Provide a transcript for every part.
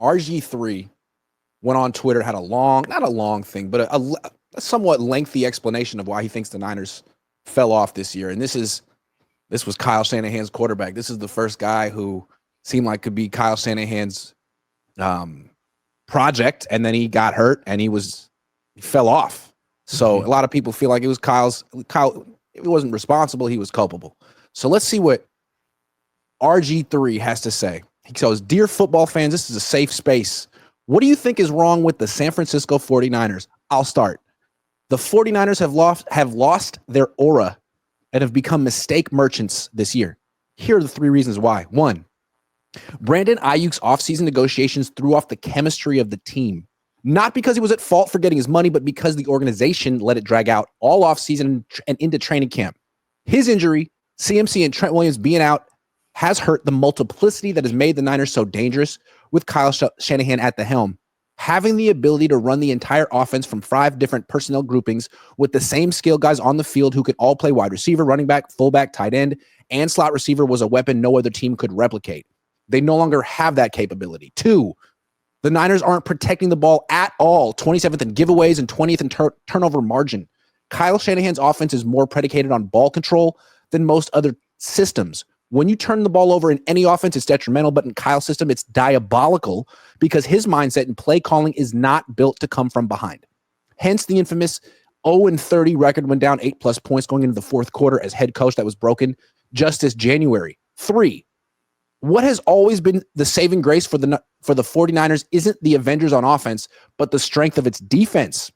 RG3 went on Twitter, had not a long thing, but a somewhat lengthy explanation of why he thinks the Niners fell off this year. And this was Kyle Shanahan's quarterback. This is the first guy who seemed like could be Kyle Shanahan's project, and then he got hurt and he fell off. So a lot of people feel like it was Kyle. If he wasn't responsible, he was culpable. So let's see what RG3 has to say. He goes, "Dear football fans, this is a safe space. What do you think is wrong with the San Francisco 49ers? I'll start. The 49ers have lost their aura and have become mistake merchants this year. Here are the 3 reasons why. 1, Brandon Ayuk's offseason negotiations threw off the chemistry of the team. Not because he was at fault for getting his money, but because the organization let it drag out all offseason and into training camp. His injury, CMC and Trent Williams being out, has hurt the multiplicity that has made the Niners so dangerous with Kyle Shanahan at the helm. Having the ability to run the entire offense from 5 different personnel groupings with the same skill guys on the field who could all play wide receiver, running back, fullback, tight end, and slot receiver was a weapon no other team could replicate. They no longer have that capability. 2, the Niners aren't protecting the ball at all, 27th in giveaways and 20th in turnover margin. Kyle Shanahan's offense is more predicated on ball control than most other systems. When you turn the ball over in any offense, it's detrimental, but in Kyle's system, it's diabolical because his mindset and play calling is not built to come from behind. Hence the infamous 0-30 record when down 8+ points going into the 4th quarter as head coach that was broken just this January. 3, what has always been the saving grace for the 49ers isn't the Avengers on offense, but the strength of its defense.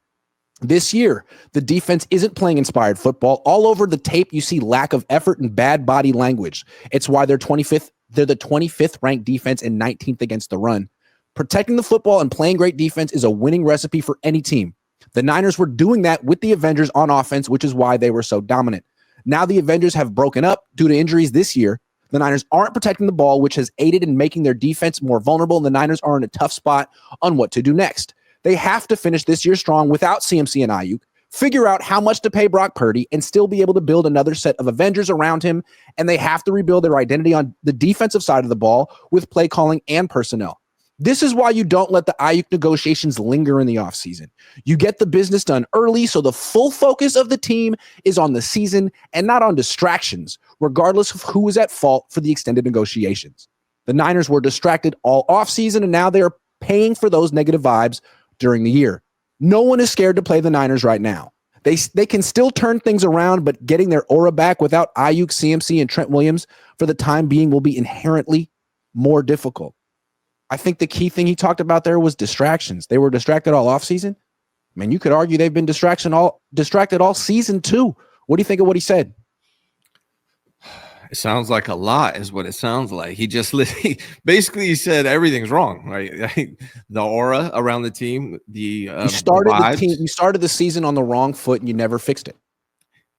This year, the defense isn't playing inspired football. All over the tape, you see lack of effort and bad body language. It's why they're the 25th ranked defense and 19th against the run. Protecting the football and playing great defense is a winning recipe for any team. The Niners were doing that with the Avengers on offense, which is why they were so dominant. Now the Avengers have broken up due to injuries this year. The Niners aren't protecting the ball, which has aided in making their defense more vulnerable, and the Niners are in a tough spot on what to do next. They have to finish this year strong without CMC and Ayuk, figure out how much to pay Brock Purdy, and still be able to build another set of Avengers around him, and they have to rebuild their identity on the defensive side of the ball with play calling and personnel. This is why you don't let the Ayuk negotiations linger in the offseason. You get the business done early so the full focus of the team is on the season and not on distractions, regardless of who is at fault for the extended negotiations. The Niners were distracted all offseason, and now they are paying for those negative vibes during the year. No one is scared to play the Niners right now. They can still turn things around, but getting their aura back without Ayuk, CMC, and Trent Williams for the time being will be inherently more difficult. I think the key thing he talked about there was distractions. They were distracted all offseason. I mean, you could argue they've been distracted all season too. What do you think of what he said? It sounds like a lot is what it sounds like. He basically he said everything's wrong, right? The aura around the team, you started the season on the wrong foot and you never fixed it.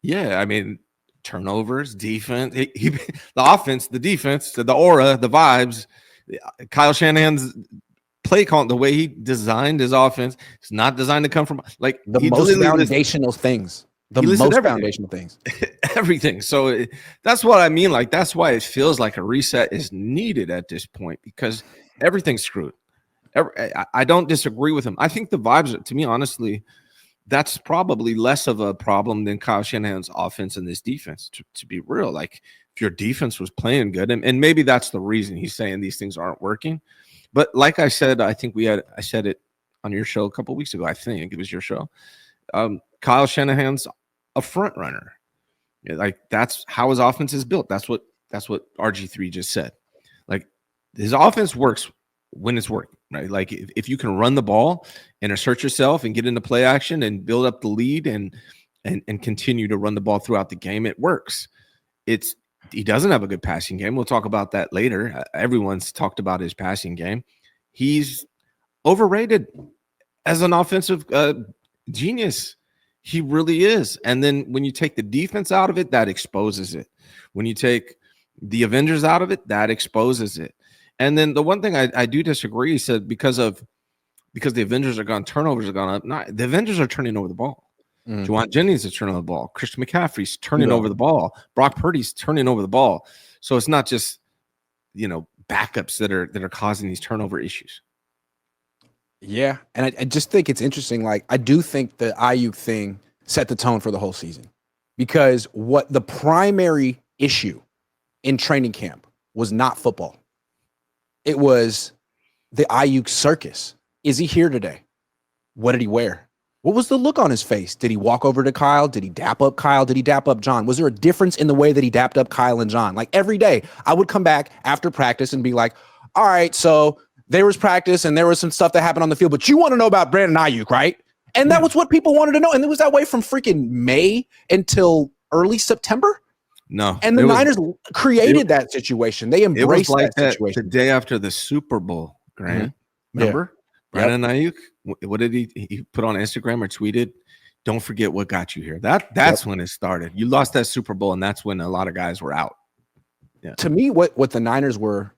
Yeah, I mean, turnovers, defense, the offense, the defense, the aura, the vibes. Kyle Shanahan's play call, the way he designed his offense, it's not designed to come from like the most foundational things. The most foundational things. Everything. So that's what I mean. Like, that's why it feels like a reset is needed at this point because everything's screwed. I don't disagree with him. I think the vibes, to me, honestly, that's probably less of a problem than Kyle Shanahan's offense and this defense, to be real. Like, if your defense was playing good, and maybe that's the reason he's saying these things aren't working. But like I said, I said it on your show a couple of weeks ago. I think it was your show. Kyle Shanahan's a front runner. Like, that's how his offense is built. That's what RG3 just said. Like, his offense works when it's working, right? Like, if you can run the ball and assert yourself and get into play action and build up the lead and continue to run the ball throughout the game, it works. He doesn't have a good passing game. We'll talk about that later. Everyone's talked about his passing game. He's overrated as an offensive genius. He really is. And then when you take the defense out of it, that exposes it. When you take the Avengers out of it, that exposes it. And then the one thing I do disagree, he said because the Avengers are gone, turnovers are gone up. Not the Avengers are turning over the ball. Juwan Jennings is turning over the ball. Christian McCaffrey's turning over the ball. Brock Purdy's turning over the ball. So it's not just backups that are causing these turnover issues. Yeah, and I just think it's interesting. Like, I do think the Ayuk thing set the tone for the whole season, because what the primary issue in training camp was not football. It was the Ayuk circus. Is he here today? What did he wear? What was the look on his face? Did he walk over to Kyle? Did he dap up Kyle? Did he dap up John? Was there a difference in the way that he dapped up Kyle and John? Like, every day I would come back after practice and be like, all right, so there was practice and there was some stuff that happened on the field, but you want to know about Brandon Ayuk, right? And that was what people wanted to know. And it was that way from freaking May until early September. No. And the Niners created that situation. They embraced like that situation. The day after the Super Bowl, Grant. Mm-hmm. Remember? Yeah. Brandon Ayuk, what did he put on Instagram or tweeted? Don't forget what got you here. That's when it started. You lost that Super Bowl, and that's when a lot of guys were out. Yeah. To me, what the Niners were,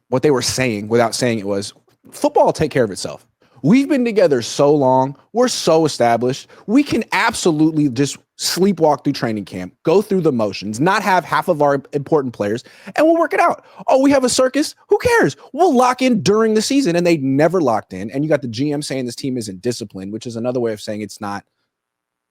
what they were saying without saying it was, football will take care of itself. We've been together so long. We're so established. We can absolutely just sleepwalk through training camp, go through the motions, not have half of our important players, and we'll work it out. Oh, we have a circus? Who cares? We'll lock in during the season. And they never locked in. And you got the GM saying this team isn't disciplined, which is another way of saying it's not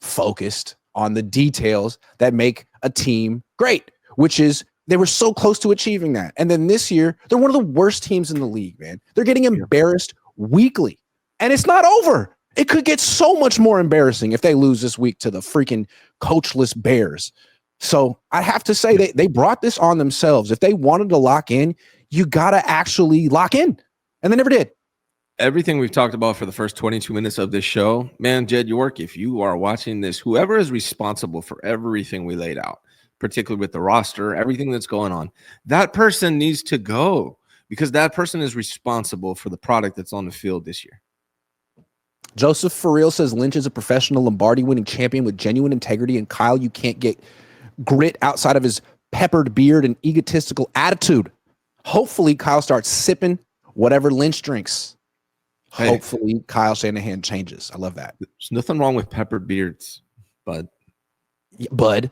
focused on the details that make a team great, which is they were so close to achieving that. And then this year, they're one of the worst teams in the league, man. They're getting embarrassed weekly. And it's not over. It could get so much more embarrassing if they lose this week to the freaking coachless Bears. So I have to say they brought this on themselves. If they wanted to lock in, you got to actually lock in. And they never did. Everything we've talked about for the first 22 minutes of this show, man, Jed York, if you are watching this, whoever is responsible for everything we laid out, particularly with the roster, everything that's going on, that person needs to go, because that person is responsible for the product that's on the field this year. Joseph for real says Lynch is a professional Lombardi winning champion with genuine integrity, and Kyle, you can't get grit outside of his peppered beard and egotistical attitude. Hopefully Kyle starts sipping whatever Lynch drinks. Hey, hopefully Kyle Shanahan changes. I love that. There's nothing wrong with peppered beards, bud. Bud.